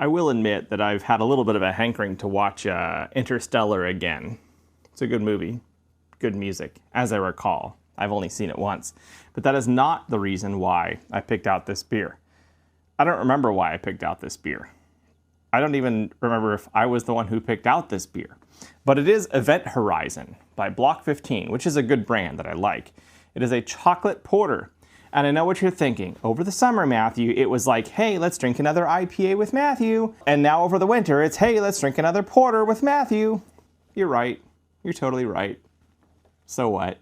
I will admit that I've had a little bit of a hankering to watch Interstellar again. It's a good movie, good music, as I recall. I've only seen it once. But that is not the reason why I picked out this beer. I don't remember why I picked out this beer. I don't even remember if I was the one who picked out this beer. But it is Event Horizon by Block15, which is a good brand that I like. It is a chocolate porter. And I know what you're thinking. Over the summer, Matthew, it was like, hey, let's drink another IPA with Matthew. And now over the winter, it's, hey, let's drink another porter with Matthew. You're right. You're totally right. So what?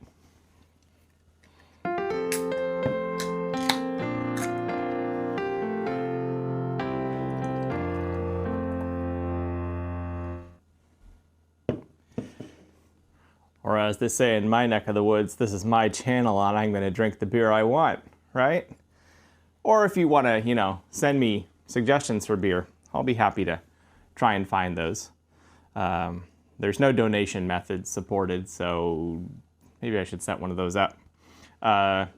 Or as they say in my neck of the woods, this is my channel and I'm going to drink the beer I want, right? Or if you want to, send me suggestions for beer, I'll be happy to try and find those. There's no donation methods supported, so maybe I should set one of those up.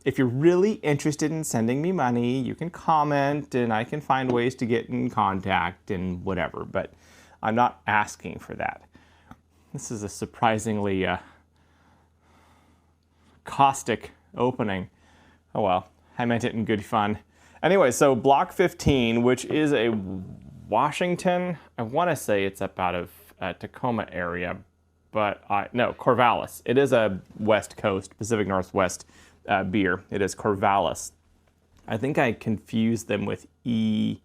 If you're really interested in sending me money, you can comment and I can find ways to get in contact and whatever, but I'm not asking for that. This is a surprisingly caustic opening. Oh well, I meant it in good fun. Anyway, so Block15, which is a Washington, I want to say it's up out of Tacoma area, but no, Corvallis. It is a West Coast, Pacific Northwest beer. It is Corvallis. I think I confused them with E19,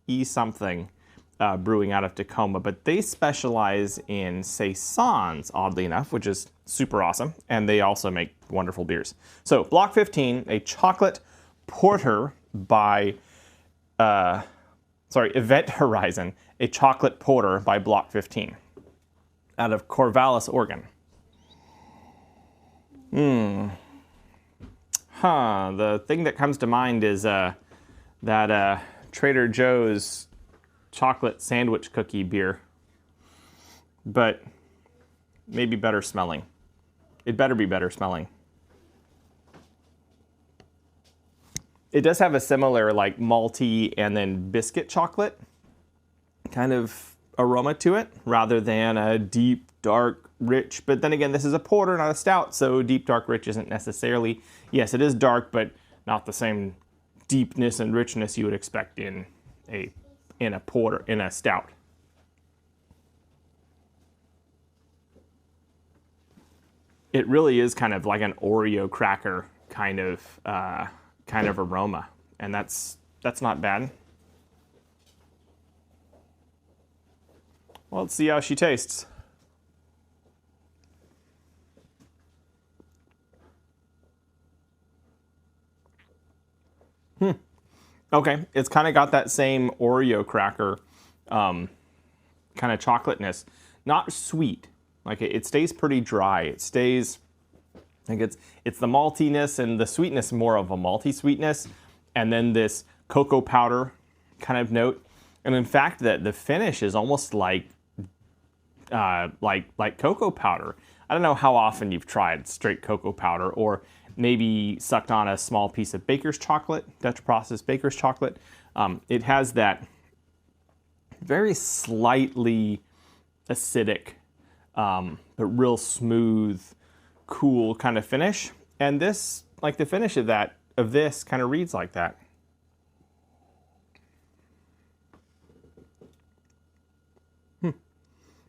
E something. Brewing out of Tacoma, but they specialize in saisons, oddly enough, which is super awesome, and they also make wonderful beers. So Block15, a chocolate porter by, Event Horizon, a chocolate porter by Block15, out of Corvallis, Oregon. The thing that comes to mind is that Trader Joe's chocolate sandwich cookie beer, but maybe better smelling. It better be better smelling. It does have a similar like malty and then biscuit chocolate kind of aroma to it, rather than a deep, dark, rich. But then again, this is a porter, not a stout, so deep, dark, rich isn't necessarily, yes, it is dark, but not the same deepness and richness you would expect in a porter, in a stout. It really is kind of like an Oreo cracker kind of aroma, and that's not bad. Well, let's see how she tastes. Okay, it's kind of got that same Oreo cracker kind of chocolateness. Not sweet. Like it stays pretty dry. It stays, like it's the maltiness and the sweetness, more of a malty sweetness, and then this cocoa powder kind of note. And in fact, the finish is almost like cocoa powder. I don't know how often you've tried straight cocoa powder, or maybe sucked on a small piece of baker's chocolate, Dutch processed baker's chocolate. It has that very slightly acidic, but real smooth, cool kind of finish. And this, like the finish of this kind of reads like that.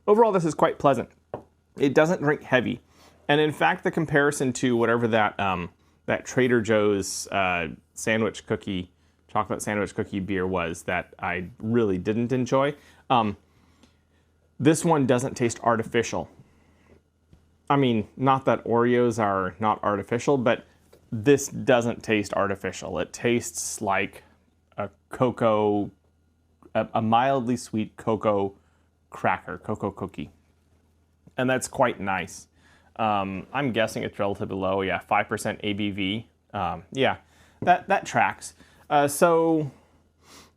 Overall, this is quite pleasant. It doesn't drink heavy. And in fact, the comparison to whatever that Trader Joe's chocolate sandwich cookie beer was that I really didn't enjoy, this one doesn't taste artificial. I mean, not that Oreos are not artificial, but this doesn't taste artificial. It tastes like a mildly sweet cocoa cracker, cocoa cookie. And that's quite nice. I'm guessing it's relatively low. Yeah, 5% ABV. Yeah, that tracks. So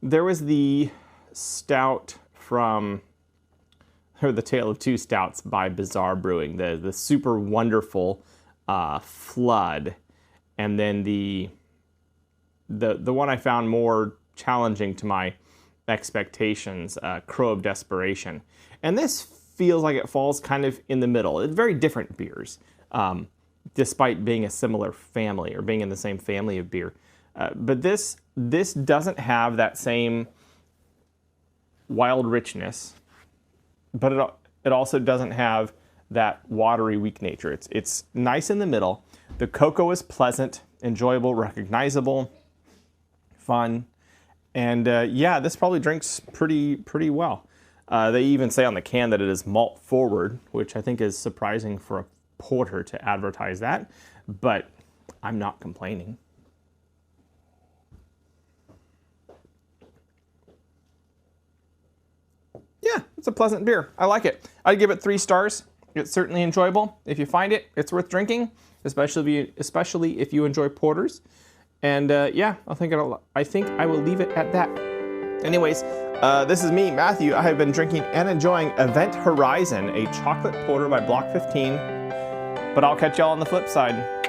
there was the stout from, or the Tale of Two Stouts by Bizarre Brewing, the super wonderful Flood, and then the the one I found more challenging to my expectations, Crow of Desperation. And this feels like it falls kind of in the middle. It's very different beers, despite being a similar family or being in the same family of beer. But this doesn't have that same wild richness, but it also doesn't have that watery, weak nature. It's nice in the middle. The cocoa is pleasant, enjoyable, recognizable, fun, and yeah, this probably drinks pretty well. They even say on the can that it is malt forward, which I think is surprising for a porter to advertise that, but I'm not complaining. Yeah, it's a pleasant beer. I like it. I'd give it 3 stars. It's certainly enjoyable. If you find it, it's worth drinking, especially if you enjoy porters. And yeah, I think I will leave it at that. Anyways, this is me, Matthew. I have been drinking and enjoying Event Horizon, a chocolate porter by Block 15. But I'll catch y'all on the flip side.